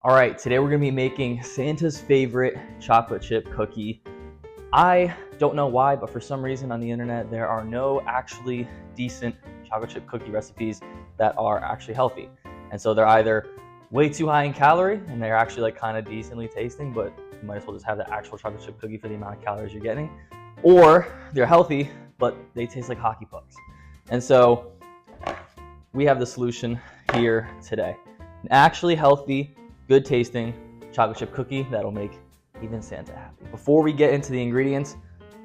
All right, today we're gonna be making Santa's favorite chocolate chip cookie. I don't know why, but for some reason on the internet, there are no actually decent chocolate chip cookie recipes that are actually healthy. And so they're either way too high in calorie and they're actually like kind of decently tasting, but you might as well just have the actual chocolate chip cookie for the amount of calories you're getting. Or they're healthy, but they taste like hockey pucks. And so we have the solution here today. An actually healthy, good tasting chocolate chip cookie that'll make even Santa happy. Before we get into the ingredients,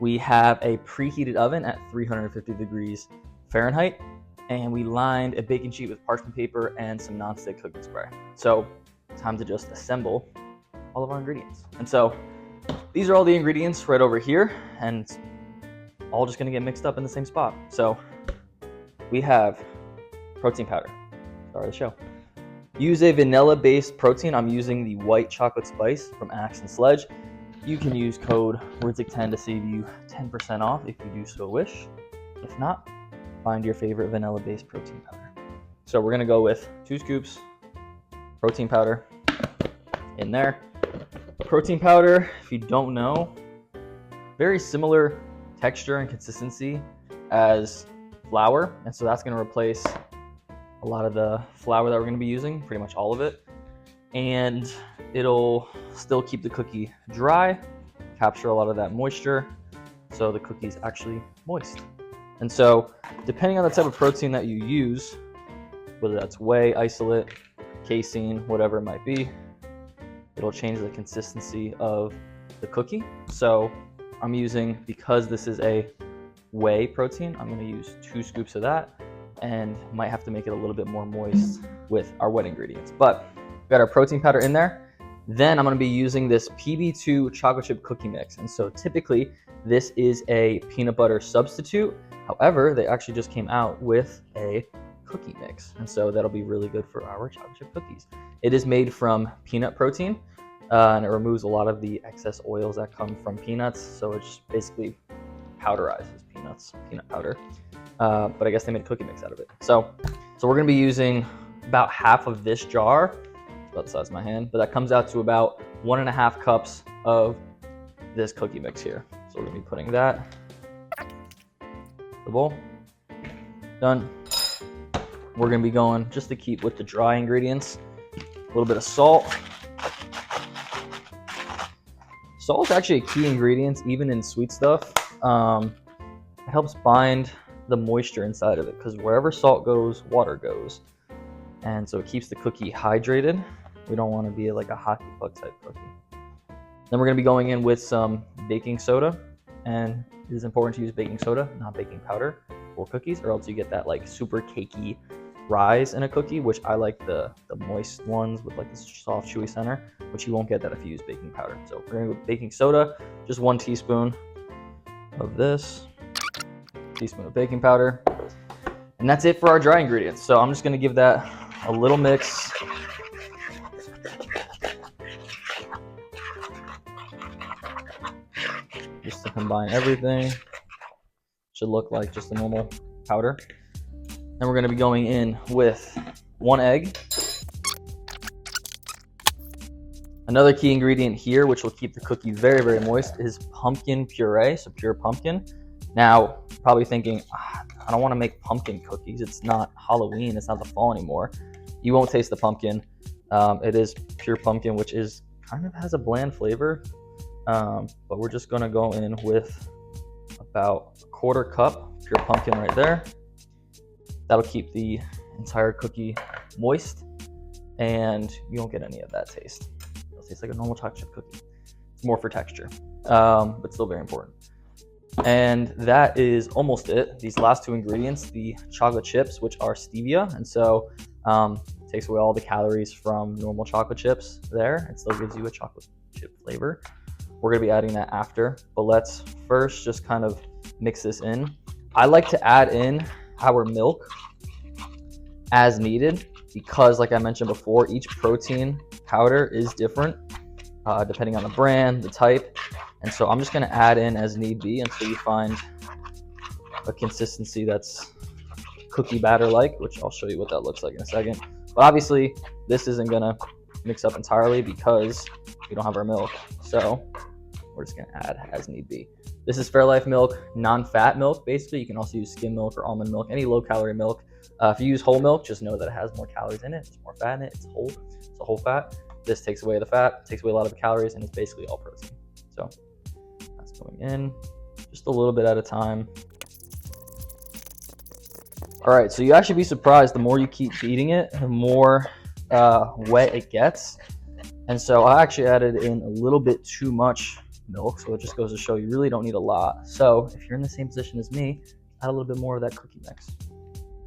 we have a preheated oven at 350 degrees Fahrenheit, and we lined a baking sheet with parchment paper and some nonstick cooking spray. So time to just assemble all of our ingredients. And so these are all the ingredients right over here, and it's all just gonna get mixed up in the same spot. So we have protein powder, start of the show. Use a vanilla-based protein. I'm using the white chocolate spice from Axe and Sledge. You can use code WORDSIC10 to save you 10% off if you do so wish. If not, find your favorite vanilla-based protein powder. So we're gonna go with 2 scoops protein powder in there. Protein powder, if you don't know, very similar texture and consistency as flour, and so that's gonna replace a lot of the flour that we're going to be using, pretty much all of it, and it'll still keep the cookie dry, capture a lot of that moisture, so the cookie's actually moist. And so depending on the type of protein that you use, whether that's whey, isolate, casein, whatever it might be, it'll change the consistency of the cookie. So I'm using, because this is a whey protein, I'm going to use 2 scoops of that, and might have to make it a little bit more moist with our wet ingredients. But we've got our protein powder in there. Then I'm going to be using this PB2 chocolate chip cookie mix. And so typically this is a peanut butter substitute. However, they actually just came out with a cookie mix. And so that'll be really good for our chocolate chip cookies. It is made from peanut protein, and it removes a lot of the excess oils that come from peanuts. So it just basically powderizes peanut powder. But I guess they made a cookie mix out of it. So we're gonna be using about half of this jar. It's about the size of my hand, but that comes out to about 1.5 cups of this cookie mix here. So we're gonna be putting that in the bowl. Done. We're gonna be going, just to keep with the dry ingredients, a little bit of salt. Salt is actually a key ingredient, even in sweet stuff. It helps bind the moisture inside of it, because wherever salt goes, water goes, and so it keeps the cookie hydrated. We don't want to be like a hockey puck type cookie. Then we're going to be going in with some baking soda, and it is important to use baking soda, not baking powder, for cookies, or else you get that like super cakey rise in a cookie, which I like the moist ones with like this soft chewy center, which you won't get that if you use baking powder. So we're going to go with baking soda, just 1 teaspoon of this, teaspoon of baking powder, and that's it for our dry ingredients. So I'm just going to give that a little mix. Just to combine everything. Should look like just a normal powder. Then we're going to be going in with 1 egg. Another key ingredient here, which will keep the cookie very, very moist, is pumpkin puree, so pure pumpkin. Now, you're probably thinking, I don't want to make pumpkin cookies. It's not Halloween. It's not the fall anymore. You won't taste the pumpkin. It is pure pumpkin, which is kind of has a bland flavor. But we're just going to go in with about 1/4 cup pure pumpkin right there. That'll keep the entire cookie moist, and you won't get any of that taste. It'll taste like a normal chocolate chip cookie. It's more for texture, but still very important. And that is almost it. These last 2 ingredients, the chocolate chips, which are stevia, and so it takes away all the calories from normal chocolate chips there. It still gives you a chocolate chip flavor. We're gonna be adding that after, but let's first just kind of mix this in. I like to add in our milk as needed, because like I mentioned before, each protein powder is different depending on the brand, the type. And so I'm just going to add in as need be until you find a consistency that's cookie batter like, which I'll show you what that looks like in a second. But obviously this isn't going to mix up entirely because we don't have our milk. So we're just gonna add as need be. This is Fairlife milk, non-fat milk. Basically, you can also use skim milk or almond milk, any low-calorie milk. If you use whole milk, just know that it has more calories in it. There's more fat in it. It's whole. It's a whole fat. This takes away the fat, takes away a lot of the calories, and it's basically all protein. So that's going in just a little bit at a time. All right, so you actually be surprised. The more you keep feeding it, the more wet it gets. And so I actually added in a little bit too much milk, so it just goes to show you really don't need a lot. So if you're in the same position as me, add a little bit more of that cookie mix.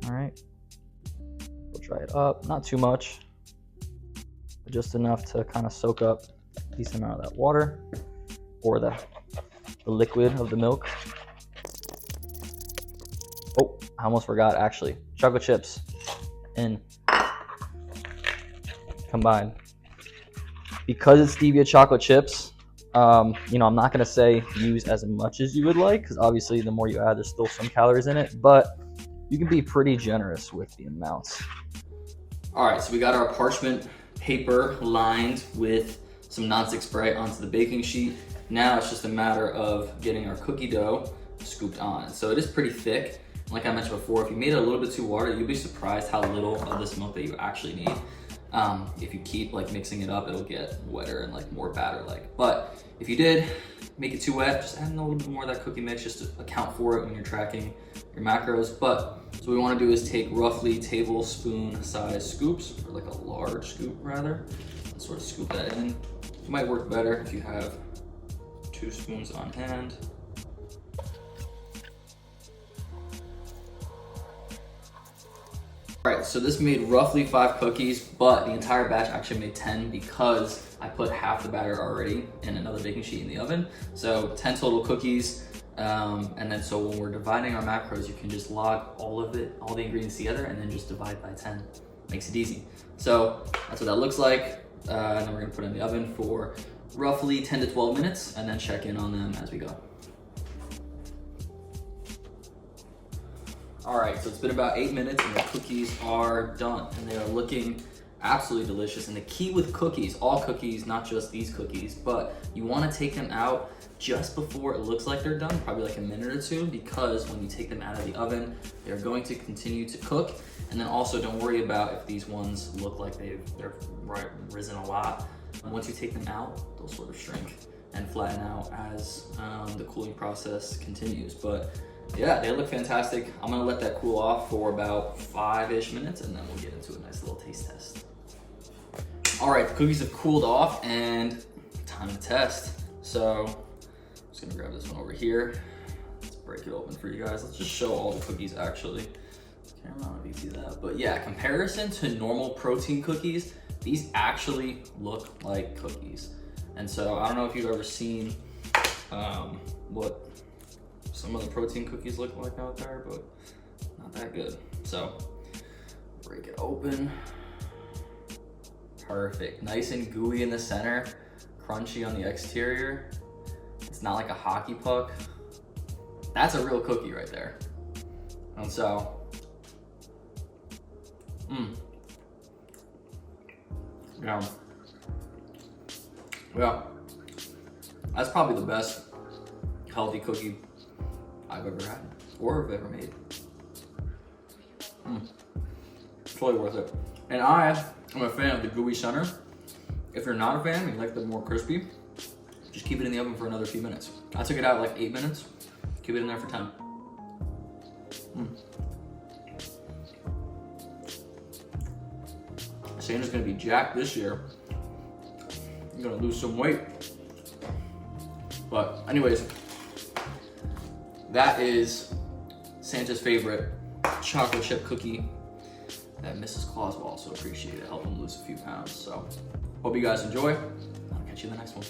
All right, we'll dry it up, not too much, but just enough to kind of soak up a decent amount of that water or the liquid of the milk. Oh, I almost forgot actually, chocolate chips and combined. Because it's stevia chocolate chips, you know, I'm not gonna say use as much as you would like, because obviously the more you add, there's still some calories in it, but you can be pretty generous with the amounts. All right, so we got our parchment paper lined with some nonstick spray onto the baking sheet. Now it's just a matter of getting our cookie dough scooped on. So it is pretty thick. Like I mentioned before, if you made it a little bit too watery, you'll be surprised how little of this milk that you actually need. If you keep like mixing it up, it'll get wetter and like more batter-like. But if you did make it too wet, just add in a little bit more of that cookie mix just to account for it when you're tracking your macros. But so what we want to do is take roughly tablespoon size scoops, or like a large scoop rather, and sort of scoop that in. It might work better if you have 2 spoons on hand. All right, so this made roughly 5 cookies, but the entire batch actually made 10 because I put half the batter already in another baking sheet in the oven. So 10 total cookies. And then so when we're dividing our macros, you can just log all of it, all the ingredients together, and then just divide by 10. Makes it easy. So that's what that looks like. And then we're gonna put it in the oven for roughly 10 to 12 minutes and then check in on them as we go. All right, so it's been about 8 minutes and the cookies are done and they are looking absolutely delicious. And the key with cookies, all cookies, not just these cookies, but you wanna take them out just before it looks like they're done, probably like a minute or two, because when you take them out of the oven, they're going to continue to cook. And then also don't worry about if these ones look like they're risen a lot. Once you take them out, they'll sort of shrink and flatten out as the cooling process continues. But yeah, they look fantastic. I'm gonna let that cool off for about 5-ish minutes and then we'll get into a nice little taste test. All right, the cookies have cooled off and time to test. So I'm just gonna grab this one over here. Let's break it open for you guys. Let's just show all the cookies actually. I don't know if you see that, but yeah, comparison to normal protein cookies, these actually look like cookies. And so I don't know if you've ever seen what some of the protein cookies look like out there, but not that good. So break it open. Perfect, nice and gooey in the center, crunchy on the exterior. It's not like a hockey puck. That's a real cookie right there. And so, yeah, that's probably the best healthy cookie I've ever had or have ever made. It's totally worth it. And I am a fan of the gooey center. If you're not a fan and you like them more crispy, just keep it in the oven for another few minutes. I took it out like 8 minutes. Keep it in there for 10. Santa's gonna be jacked this year. I'm gonna lose some weight. But anyways, that is Santa's favorite chocolate chip cookie that Mrs. Claus will also appreciate it, help him lose a few pounds. So hope you guys enjoy. I'll catch you in the next one.